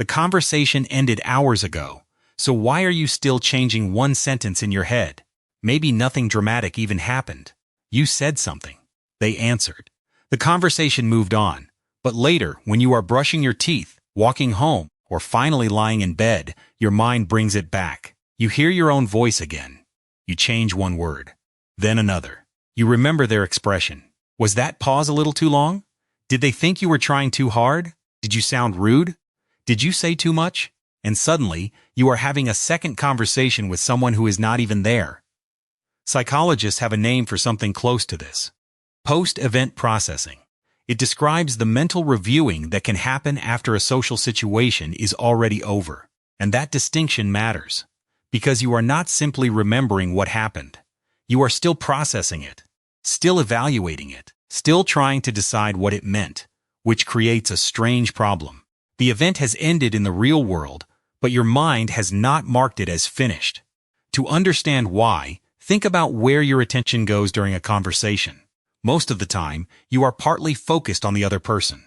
The conversation ended hours ago, so why are you still changing one sentence in your head? Maybe nothing dramatic even happened. You said something. They answered. The conversation moved on, but later, when you are brushing your teeth, walking home, or finally lying in bed, your mind brings it back. You hear your own voice again. You change one word, then another. You remember their expression. Was that pause a little too long? Did they think you were trying too hard? Did you sound rude? Did you say too much? And suddenly, you are having a second conversation with someone who is not even there. Psychologists have a name for something close to this. Post-event processing. It describes the mental reviewing that can happen after a social situation is already over. And that distinction matters, because you are not simply remembering what happened. You are still processing it, still evaluating it, still trying to decide what it meant, which creates a strange problem. The event has ended in the real world, but your mind has not marked it as finished. To understand why, think about where your attention goes during a conversation. Most of the time, you are partly focused on the other person.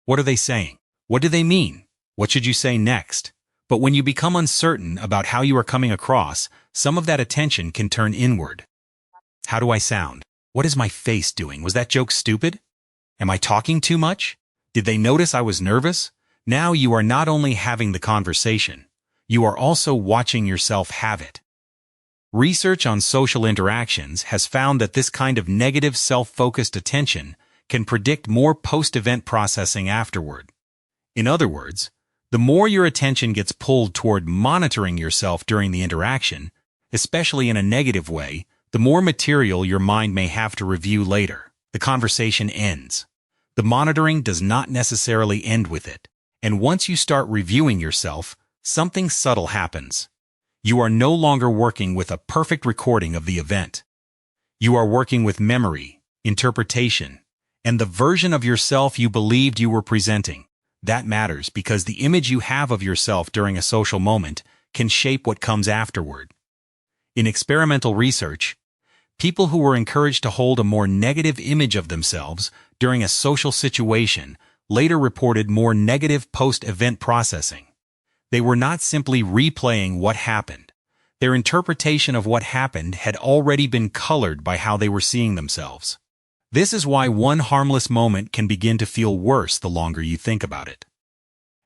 What are they saying? What do they mean? What should you say next? But when you become uncertain about how you are coming across, some of that attention can turn inward. How do I sound? What is my face doing? Was that joke stupid? Am I talking too much? Did they notice I was nervous? Now you are not only having the conversation, you are also watching yourself have it. Research on social interactions has found that this kind of negative self-focused attention can predict more post-event processing afterward. In other words, the more your attention gets pulled toward monitoring yourself during the interaction, especially in a negative way, the more material your mind may have to review later. The conversation ends. The monitoring does not necessarily end with it. And once you start reviewing yourself, something subtle happens. You are no longer working with a perfect recording of the event. You are working with memory, interpretation, and the version of yourself you believed you were presenting. That matters because the image you have of yourself during a social moment can shape what comes afterward. In experimental research, people who were encouraged to hold a more negative image of themselves during a social situation later reported more negative post-event processing. They were not simply replaying what happened. Their interpretation of what happened had already been colored by how they were seeing themselves. This is why one harmless moment can begin to feel worse the longer you think about it.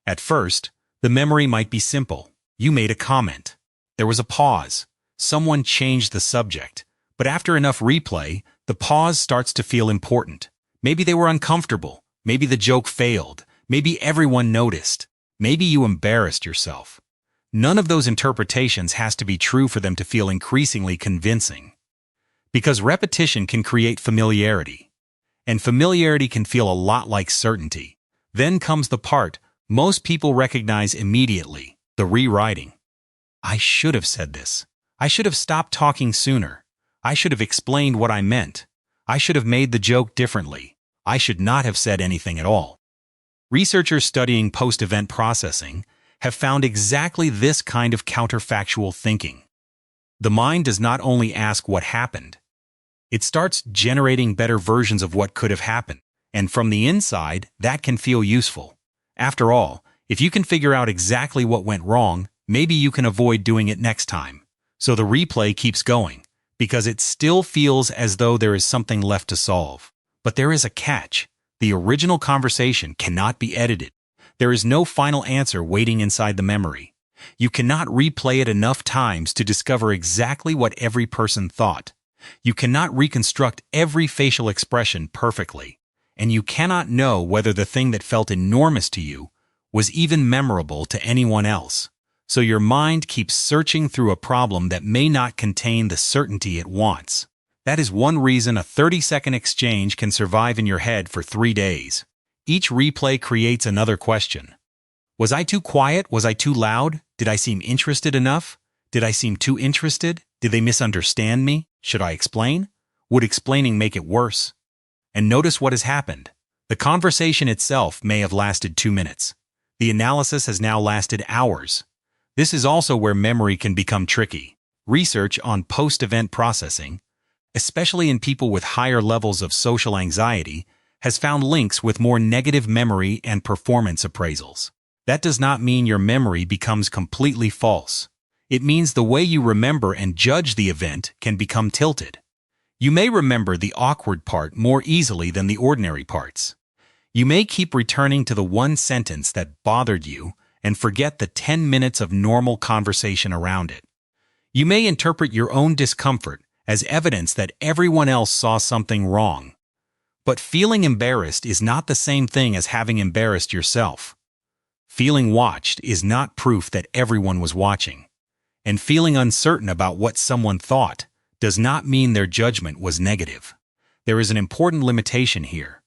At first, the memory might be simple. You made a comment. There was a pause. Someone changed the subject. But after enough replay, the pause starts to feel important. Maybe they were uncomfortable. Maybe the joke failed. Maybe everyone noticed. Maybe you embarrassed yourself. None of those interpretations has to be true for them to feel increasingly convincing. Because repetition can create familiarity. And familiarity can feel a lot like certainty. Then comes the part most people recognize immediately, the rewriting. I should have said this. I should have stopped talking sooner. I should have explained what I meant. I should have made the joke differently. I should not have said anything at all. Researchers studying post-event processing have found exactly this kind of counterfactual thinking. The mind does not only ask what happened, it starts generating better versions of what could have happened, and from the inside, that can feel useful. After all, if you can figure out exactly what went wrong, maybe you can avoid doing it next time. So the replay keeps going, because it still feels as though there is something left to solve. But there is a catch. The original conversation cannot be edited. There is no final answer waiting inside the memory. You cannot replay it enough times to discover exactly what every person thought. You cannot reconstruct every facial expression perfectly. And you cannot know whether the thing that felt enormous to you was even memorable to anyone else. So your mind keeps searching through a problem that may not contain the certainty it wants. That is one reason a 30-second exchange can survive in your head for 3 days. Each replay creates another question. Was I too quiet? Was I too loud? Did I seem interested enough? Did I seem too interested? Did they misunderstand me? Should I explain? Would explaining make it worse? And notice what has happened. The conversation itself may have lasted 2 minutes. The analysis has now lasted hours. This is also where memory can become tricky. Research on post-event processing, especially in people with higher levels of social anxiety, has found links with more negative memory and performance appraisals. That does not mean your memory becomes completely false. It means the way you remember and judge the event can become tilted. You may remember the awkward part more easily than the ordinary parts. You may keep returning to the one sentence that bothered you and forget the 10 minutes of normal conversation around it. You may interpret your own discomfort as evidence that everyone else saw something wrong. But feeling embarrassed is not the same thing as having embarrassed yourself. Feeling watched is not proof that everyone was watching. And feeling uncertain about what someone thought does not mean their judgment was negative. There is an important limitation here.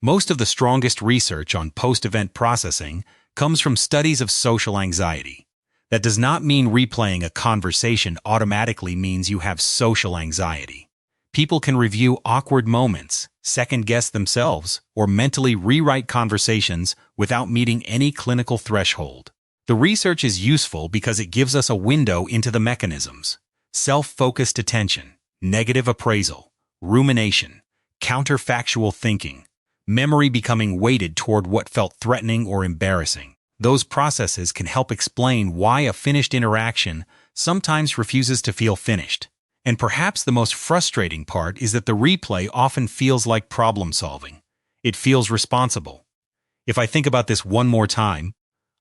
Most of the strongest research on post-event processing comes from studies of social anxiety. That does not mean replaying a conversation automatically means you have social anxiety. People can review awkward moments, second-guess themselves, or mentally rewrite conversations without meeting any clinical threshold. The research is useful because it gives us a window into the mechanisms: self-focused attention, negative appraisal, rumination, counterfactual thinking, memory becoming weighted toward what felt threatening or embarrassing. Those processes can help explain why a finished interaction sometimes refuses to feel finished. And perhaps the most frustrating part is that the replay often feels like problem solving. It feels responsible. If I think about this one more time,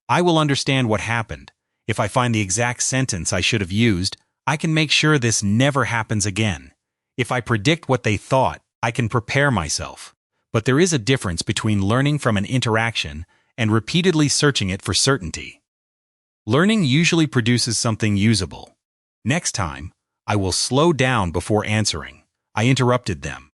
I will understand what happened. If I find the exact sentence I should have used, I can make sure this never happens again. If I predict what they thought, I can prepare myself. But there is a difference between learning from an interaction and repeatedly searching it for certainty. Learning usually produces something usable. Next time, I will slow down before answering. I interrupted them.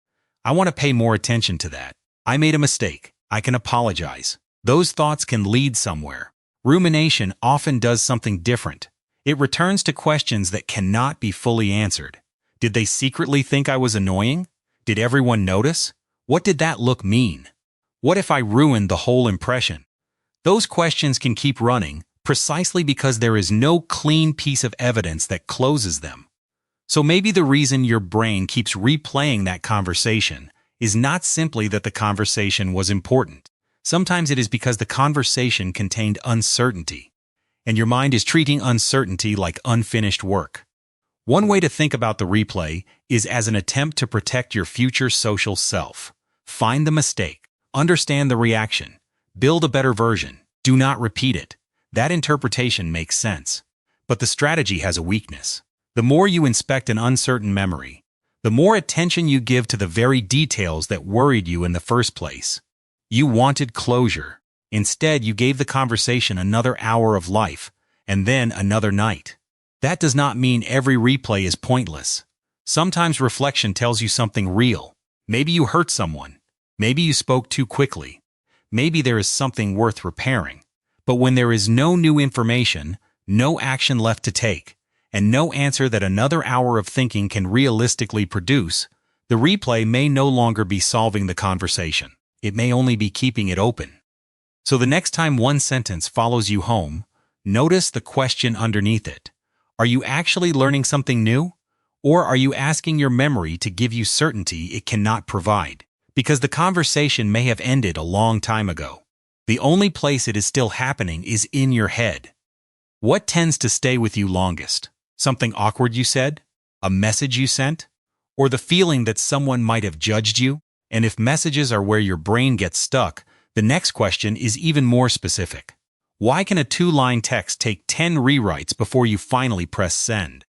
I want to pay more attention to that. I made a mistake. I can apologize. Those thoughts can lead somewhere. Rumination often does something different. It returns to questions that cannot be fully answered. Did they secretly think I was annoying? Did everyone notice? What did that look mean? What if I ruined the whole impression? Those questions can keep running precisely because there is no clean piece of evidence that closes them. So maybe the reason your brain keeps replaying that conversation is not simply that the conversation was important. Sometimes it is because the conversation contained uncertainty, and your mind is treating uncertainty like unfinished work. One way to think about the replay is as an attempt to protect your future social self. Find the mistake, understand the reaction, build a better version, do not repeat it. That interpretation makes sense. But the strategy has a weakness. The more you inspect an uncertain memory, the more attention you give to the very details that worried you in the first place. You wanted closure. Instead, you gave the conversation another hour of life, and then another night. That does not mean every replay is pointless. Sometimes reflection tells you something real. Maybe you hurt someone. Maybe you spoke too quickly. Maybe there is something worth repairing. But when there is no new information, no action left to take, and no answer that another hour of thinking can realistically produce, the replay may no longer be solving the conversation. It may only be keeping it open. So the next time one sentence follows you home, notice the question underneath it. Are you actually learning something new? Or are you asking your memory to give you certainty it cannot provide? Because the conversation may have ended a long time ago. The only place it is still happening is in your head. What tends to stay with you longest? Something awkward you said? A message you sent? Or the feeling that someone might have judged you? And if messages are where your brain gets stuck, the next question is even more specific. Why can a 2-line text take 10 rewrites before you finally press send?